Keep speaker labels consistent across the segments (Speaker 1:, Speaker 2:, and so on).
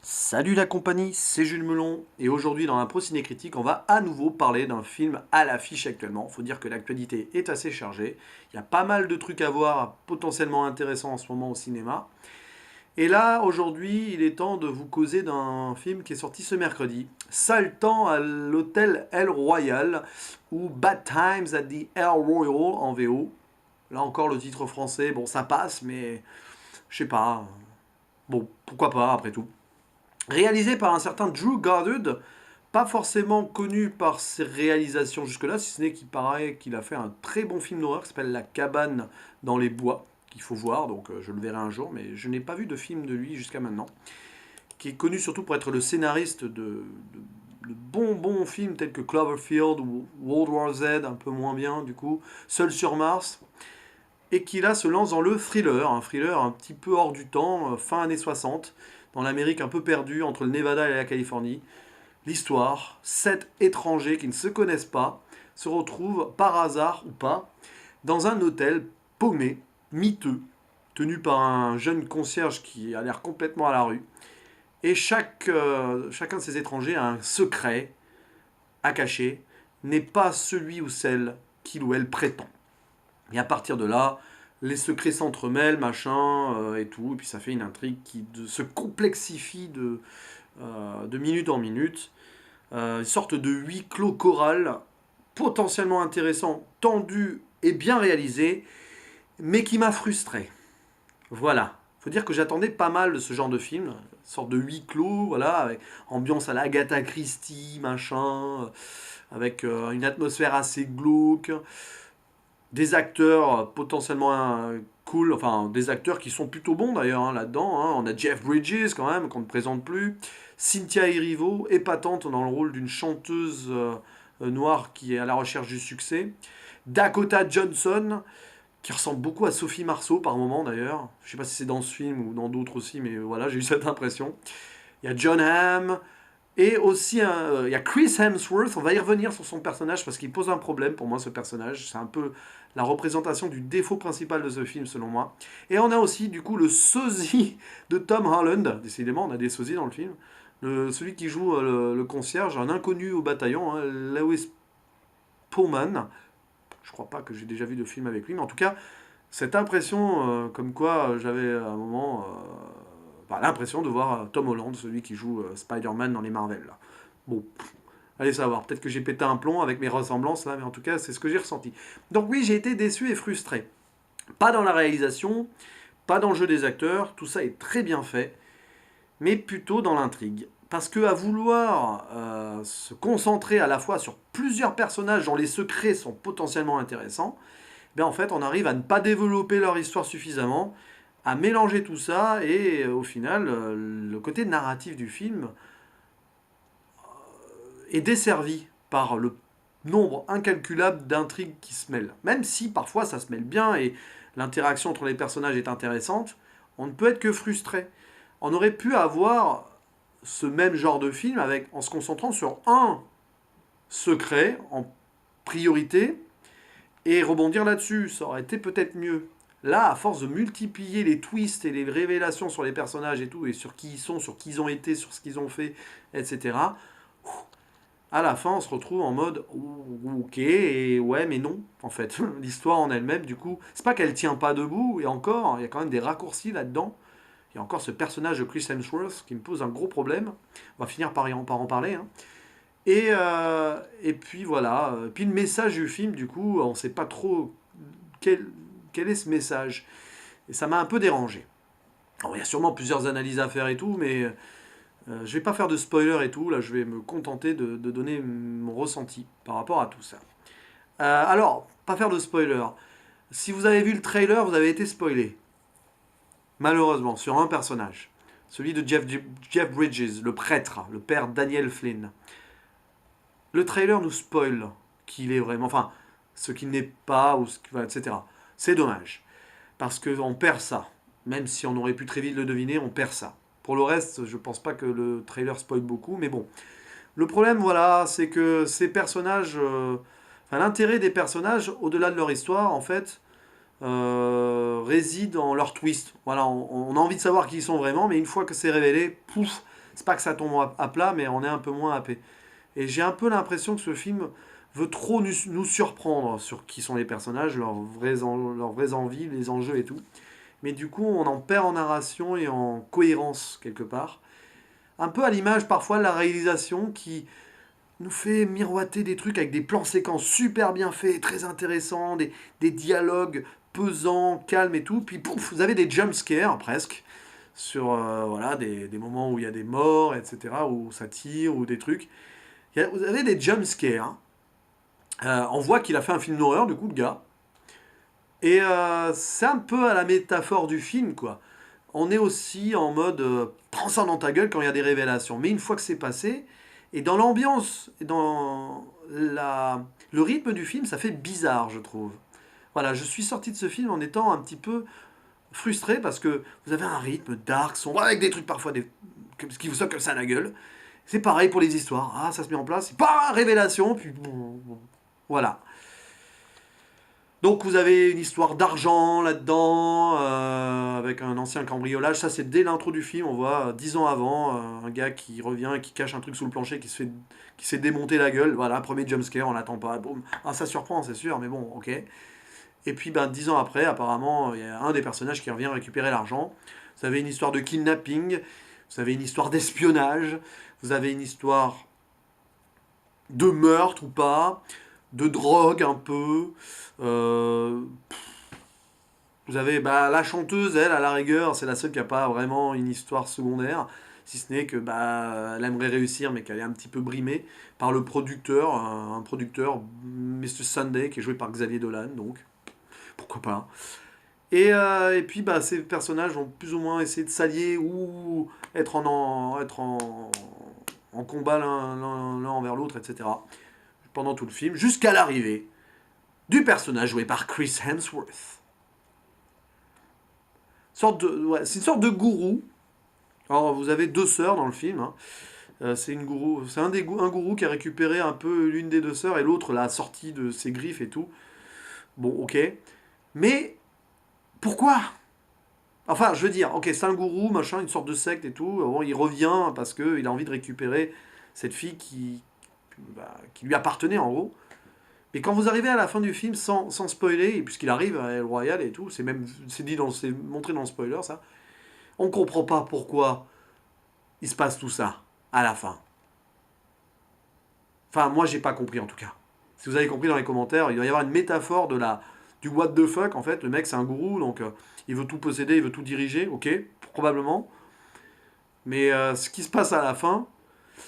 Speaker 1: Salut la compagnie, c'est Jules Melon et aujourd'hui dans l'impro ciné critique on va à nouveau parler d'un film à l'affiche actuellement. Faut dire que l'actualité est assez chargée, il y a pas mal de trucs à voir potentiellement intéressants en ce moment au cinéma. Et là aujourd'hui il est temps de vous causer d'un film qui est sorti ce mercredi, Sale temps à l'hôtel El Royal ou Bad Times at the El Royal en VO. Là encore le titre français, bon ça passe mais je sais pas, bon pourquoi pas après tout. Réalisé par un certain Drew Goddard, pas forcément connu par ses réalisations jusque-là, si ce n'est qu'il paraît qu'il a fait un très bon film d'horreur qui s'appelle La cabane dans les bois, qu'il faut voir, donc je le verrai un jour, mais je n'ai pas vu de film de lui jusqu'à maintenant, qui est connu surtout pour être le scénariste de bons films tels que Cloverfield ou World War Z, un peu moins bien du coup, Seul sur Mars, et qui là se lance dans le thriller, un thriller un petit peu hors du temps, fin années 60, dans l'Amérique un peu perdue entre le Nevada et la Californie. L'histoire, 7 étrangers qui ne se connaissent pas se retrouvent par hasard ou pas dans un hôtel paumé, miteux, tenu par un jeune concierge qui a l'air complètement à la rue. Et chacun de ces étrangers a un secret à cacher, n'est pas celui ou celle qu'il ou elle prétend. Et à partir de là, les secrets s'entremêlent, machin, et tout. Et puis ça fait une intrigue qui se complexifie de minute en minute. Une sorte de huis clos choral potentiellement intéressant, tendu et bien réalisé, mais qui m'a frustré. Voilà. Faut dire que j'attendais pas mal de ce genre de film, une sorte de huis clos, voilà, avec ambiance à la Agatha Christie, machin, avec une atmosphère assez glauque, des acteurs potentiellement cool, enfin des acteurs qui sont plutôt bons d'ailleurs là-dedans. On a Jeff Bridges quand même, qu'on ne présente plus. Cynthia Erivo, épatante dans le rôle d'une chanteuse noire qui est à la recherche du succès. Dakota Johnson, qui ressemble beaucoup à Sophie Marceau par moment d'ailleurs. Je sais pas si c'est dans ce film ou dans d'autres aussi, mais voilà, j'ai eu cette impression. Il y a John Hamm, et aussi, il y a Chris Hemsworth, on va y revenir sur son personnage parce qu'il pose un problème pour moi, ce personnage. C'est un peu la représentation du défaut principal de ce film, selon moi. Et on a aussi, du coup, le sosie de Tom Holland. Décidément, on a des sosies dans le film. Celui qui joue le concierge, un inconnu au bataillon, hein, Lewis Pullman. Je crois pas que j'ai déjà vu de film avec lui, mais en tout cas, cette impression, comme quoi j'avais à un moment l'impression de voir Tom Holland, celui qui joue Spider-Man dans les Marvel. Là. Bon, allez savoir, peut-être que j'ai pété un plomb avec mes ressemblances là, mais en tout cas, c'est ce que j'ai ressenti. Donc oui, j'ai été déçu et frustré. Pas dans la réalisation, pas dans le jeu des acteurs, tout ça est très bien fait, mais plutôt dans l'intrigue. Parce que à vouloir se concentrer à la fois sur plusieurs personnages dont les secrets sont potentiellement intéressants, ben en fait on arrive à ne pas développer leur histoire suffisamment, à mélanger tout ça et au final le côté narratif du film est desservi par le nombre incalculable d'intrigues qui se mêlent. Même si parfois ça se mêle bien et l'interaction entre les personnages est intéressante, on ne peut être que frustré. On aurait pu avoir ce même genre de film avec, en se concentrant sur un secret en priorité et rebondir là-dessus. Ça aurait été peut-être mieux. Là, à force de multiplier les twists et les révélations sur les personnages et tout, et sur qui ils sont, sur qui ils ont été, sur ce qu'ils ont fait, etc., à la fin, on se retrouve en mode ok, et ouais, mais non, en fait. L'histoire en elle-même, du coup, c'est pas qu'elle tient pas debout, et encore, il y a quand même des raccourcis là-dedans. Il y a encore ce personnage de Chris Hemsworth qui me pose un gros problème. On va finir par en parler. Hein. Et puis voilà. Puis le message du film, du coup, on sait pas trop quel, quel est ce message. Et ça m'a un peu dérangé. Alors, il y a sûrement plusieurs analyses à faire et tout, mais je vais pas faire de spoiler et tout. Là, je vais me contenter de donner mon ressenti par rapport à tout ça. Alors, pas faire de spoiler. Si vous avez vu le trailer, vous avez été spoilé. Malheureusement, sur un personnage. Celui de Jeff Bridges, le prêtre, le père Daniel Flynn. Le trailer nous spoil qui il est vraiment. Enfin, ce qu'il n'est pas, ou etc. C'est dommage. Parce qu'on perd ça. Même si on aurait pu très vite le deviner, on perd ça. Pour le reste, je pense pas que le trailer spoil beaucoup, mais bon. Le problème, voilà, c'est que ces personnages. Enfin, l'intérêt des personnages, au-delà de leur histoire, en fait, réside dans leur twist. Voilà, on a envie de savoir qui ils sont vraiment, mais une fois que c'est révélé, pouf, C'est pas que ça tombe à plat, mais on est un peu moins happé. Et j'ai un peu l'impression que ce film veut trop nous surprendre sur qui sont les personnages, leurs vraies envies, les enjeux et tout. Mais du coup, on en perd en narration et en cohérence quelque part. Un peu à l'image parfois de la réalisation qui nous fait miroiter des trucs avec des plans séquences super bien faits, très intéressants, des dialogues pesants, calmes et tout. Puis pouf, vous avez des jump scares presque sur voilà, des moments où il y a des morts, etc., où ça tire, ou des trucs. Vous avez des jump scares. On voit qu'il a fait un film d'horreur, du coup, le gars. Et c'est un peu à la métaphore du film, quoi. On est aussi en mode prends ça dans ta gueule quand il y a des révélations. Mais une fois que c'est passé, et dans l'ambiance, et dans le rythme du film, ça fait bizarre, je trouve. Voilà, je suis sorti de ce film en étant un petit peu frustré parce que vous avez un rythme dark, sombre, avec des trucs parfois qui vous sortent comme ça à la gueule. C'est pareil pour les histoires. Ah, ça se met en place, c'est pas révélation, puis voilà. Donc vous avez une histoire d'argent là-dedans, avec un ancien cambriolage. Ça c'est dès l'intro du film, on voit 10 ans avant, un gars qui revient et qui cache un truc sous le plancher, qui s'est démonté la gueule. Voilà, premier jumpscare, on l'attend pas. Boum. Ah, ça surprend, c'est sûr, mais bon, ok. Et puis 10 ans après, apparemment, il y a un des personnages qui revient récupérer l'argent. Vous avez une histoire de kidnapping, vous avez une histoire d'espionnage, vous avez une histoire de meurtre ou pas, de drogue un peu. Euh, Vous avez la chanteuse, elle, à la rigueur, c'est la seule qui n'a pas vraiment une histoire secondaire, si ce n'est que elle aimerait réussir, mais qu'elle est un petit peu brimée par le producteur, un producteur, Mr. Sunday, qui est joué par Xavier Dolan, donc pourquoi pas. Et puis ces personnages vont plus ou moins essayer de s'allier ou être en combat l'un envers l'autre, etc. Pendant tout le film, jusqu'à l'arrivée du personnage joué par Chris Hemsworth. Ouais, c'est une sorte de gourou. Alors vous avez deux sœurs dans le film, hein. C'est un gourou qui a récupéré un peu l'une des deux sœurs et l'autre l'a sorti de ses griffes et tout. Bon, ok. Mais pourquoi? Enfin, je veux dire, ok, c'est un gourou, machin, une sorte de secte et tout. Bon, il revient parce qu'il a envie de récupérer cette fille qui lui appartenait en gros. Mais quand vous arrivez à la fin du film, sans spoiler, et puisqu'il arrive à El Royal et tout, c'est montré dans le spoiler ça, on comprend pas pourquoi il se passe tout ça à la fin. Enfin, moi j'ai pas compris en tout cas. Si vous avez compris dans les commentaires, il va y avoir une métaphore du what the fuck en fait. Le mec c'est un gourou, donc il veut tout posséder, il veut tout diriger, ok, probablement. Mais ce qui se passe à la fin,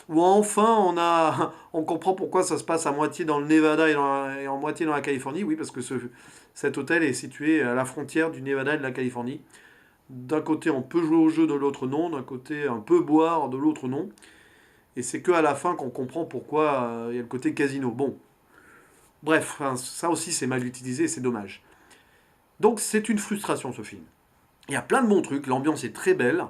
Speaker 1: où enfin on comprend pourquoi ça se passe à moitié dans le Nevada et en moitié dans la Californie. Oui, parce que cet hôtel est situé à la frontière du Nevada et de la Californie. D'un côté, on peut jouer au jeu, de l'autre non. D'un côté, on peut boire, de l'autre non. Et c'est que à la fin qu'on comprend pourquoi il y a le côté casino. Bon, bref, hein, ça aussi c'est mal utilisé, c'est dommage. Donc c'est une frustration ce film. Il y a plein de bons trucs, l'ambiance est très belle.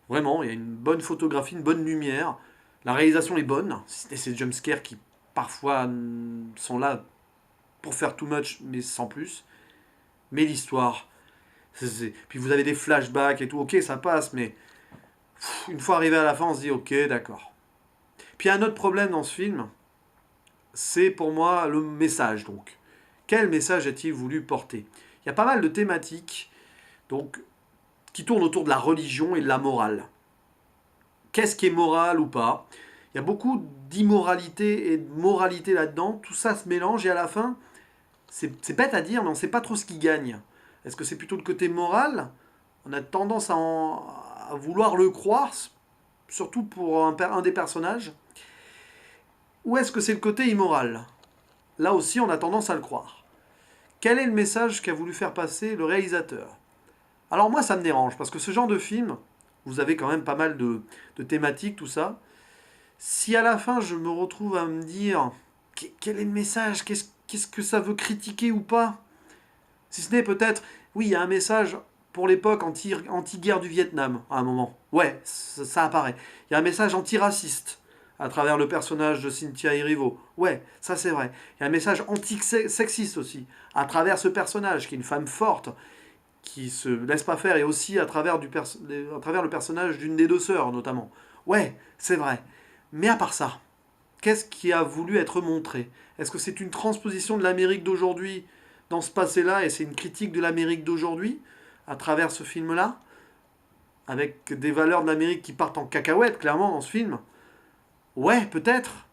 Speaker 1: Vraiment, il y a une bonne photographie, une bonne lumière. La réalisation est bonne. C'est ces jumpscares qui parfois sont là pour faire too much, mais sans plus. Mais l'histoire. Puis vous avez des flashbacks et tout. Ok, ça passe, mais une fois arrivé à la fin, on se dit ok, d'accord. Puis il y a un autre problème dans ce film, c'est pour moi le message donc. Quel message a-t-il voulu porter? Il y a pas mal de thématiques donc, qui tournent autour de la religion et de la morale. Qu'est-ce qui est moral ou pas? Il y a beaucoup d'immoralité et de moralité là-dedans. Tout ça se mélange et à la fin, c'est bête à dire, mais on ne sait pas trop ce qui gagne. Est-ce que c'est plutôt le côté moral? On a tendance à vouloir le croire, surtout pour un des personnages. Ou est-ce que c'est le côté immoral? Là aussi, on a tendance à le croire. Quel est le message qu'a voulu faire passer le réalisateur? Alors moi, ça me dérange, parce que ce genre de film, vous avez quand même pas mal de thématiques, tout ça. Si à la fin, je me retrouve à me dire, quel est le message? Qu'est-ce que ça veut critiquer ou pas? Si ce n'est peut-être, oui, il y a un message pour l'époque anti-guerre du Vietnam, à un moment. Ouais, ça apparaît. Il y a un message antiraciste à travers le personnage de Cynthia Erivo. Ouais, ça c'est vrai. Il y a un message anti-sexiste aussi, à travers ce personnage, qui est une femme forte, qui se laisse pas faire, et aussi à travers le personnage d'une des deux sœurs, notamment. Ouais, c'est vrai. Mais à part ça, qu'est-ce qui a voulu être montré? Est-ce que c'est une transposition de l'Amérique d'aujourd'hui dans ce passé-là et c'est une critique de l'Amérique d'aujourd'hui à travers ce film-là? Avec des valeurs de l'Amérique qui partent en cacahuète, clairement, dans ce film? Ouais, peut-être.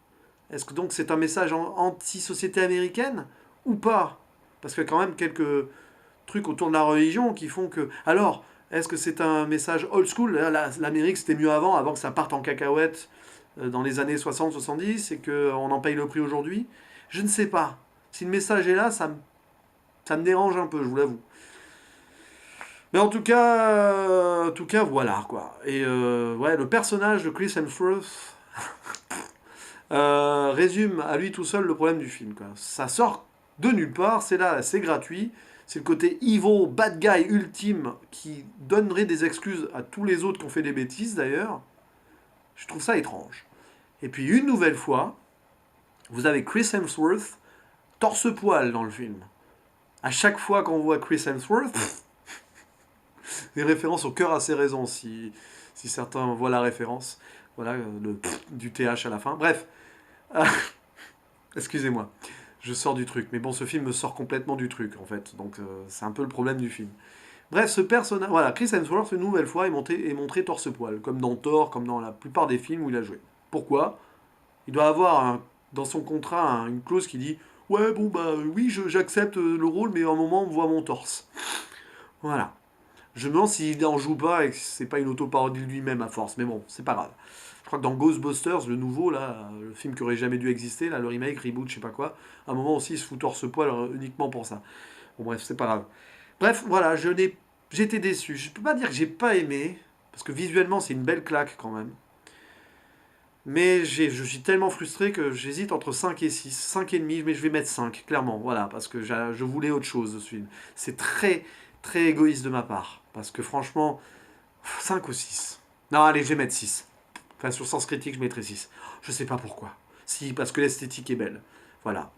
Speaker 1: Est-ce que donc c'est un message anti-société américaine ou pas? Parce qu'il y a quand même quelques trucs autour de la religion qui font que... Alors, est-ce que c'est un message old school? L'Amérique c'était mieux avant que ça parte en cacahuète dans les années 60-70 et qu'on en paye le prix aujourd'hui? Je ne sais pas. Si le message est là, ça me dérange un peu, je vous l'avoue. Mais en tout cas, voilà quoi. Et ouais, le personnage de Chris Hemsworth résume à lui tout seul le problème du film. Quoi. Ça sort de nulle part, c'est là, c'est gratuit. C'est le côté evil, bad guy ultime qui donnerait des excuses à tous les autres qui ont fait des bêtises d'ailleurs. Je trouve ça étrange. Et puis une nouvelle fois, vous avez Chris Hemsworth torse-poil dans le film. À chaque fois qu'on voit Chris Hemsworth, des références au cœur à ses raisons, si certains voient la référence. Voilà, du TH à la fin. Bref, excusez-moi, je sors du truc. Mais bon, ce film me sort complètement du truc, en fait. Donc, c'est un peu le problème du film. Bref, ce personnage, voilà, Chris Hemsworth, une nouvelle fois, est montré torse-poil, comme dans Thor, comme dans la plupart des films où il a joué. Pourquoi? Il doit avoir dans son contrat une clause qui dit ouais, bon, bah oui, j'accepte le rôle, mais à un moment, on voit mon torse. Voilà. Je me demande s'il en joue pas et que c'est pas une auto-parodie de lui-même à force, mais bon, c'est pas grave. Je crois que dans Ghostbusters, le nouveau, là, le film qui aurait jamais dû exister, là, le remake, reboot, je sais pas quoi, à un moment aussi, il se fout torse-poil uniquement pour ça. Bon, bref, c'est pas grave. Bref, voilà, j'étais déçu. Je peux pas dire que j'ai pas aimé, parce que visuellement, c'est une belle claque quand même. Mais je suis tellement frustré que j'hésite entre 5 et 6, 5 et demi, mais je vais mettre 5, clairement, voilà, parce que je voulais autre chose de ce film. C'est très, très égoïste de ma part, parce que franchement, 5 ou 6. Non, allez, je vais mettre 6. Enfin, sur Sens Critique, je mettrai 6. Je sais pas pourquoi. Si, parce que l'esthétique est belle. Voilà.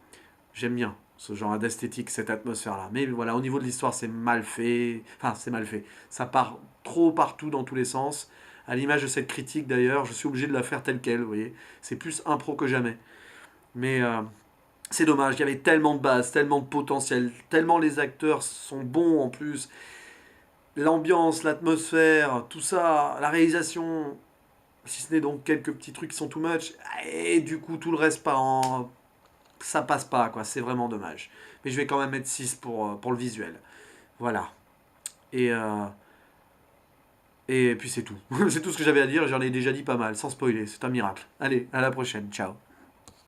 Speaker 1: J'aime bien ce genre d'esthétique, cette atmosphère-là. Mais voilà, au niveau de l'histoire, c'est mal fait. Enfin, c'est mal fait. Ça part trop partout dans tous les sens. À l'image de cette critique d'ailleurs, je suis obligé de la faire telle qu'elle, vous voyez. C'est plus impro que jamais. Mais c'est dommage, il y avait tellement de bases, tellement de potentiel, tellement les acteurs sont bons en plus. L'ambiance, l'atmosphère, tout ça, la réalisation, si ce n'est donc quelques petits trucs qui sont too much, et du coup tout le reste ça passe pas, quoi, c'est vraiment dommage. Mais je vais quand même mettre 6 pour le visuel. Voilà. Et, euh, et puis c'est tout. C'est tout ce que j'avais à dire, j'en ai déjà dit pas mal, sans spoiler, c'est un miracle. Allez, à la prochaine, ciao.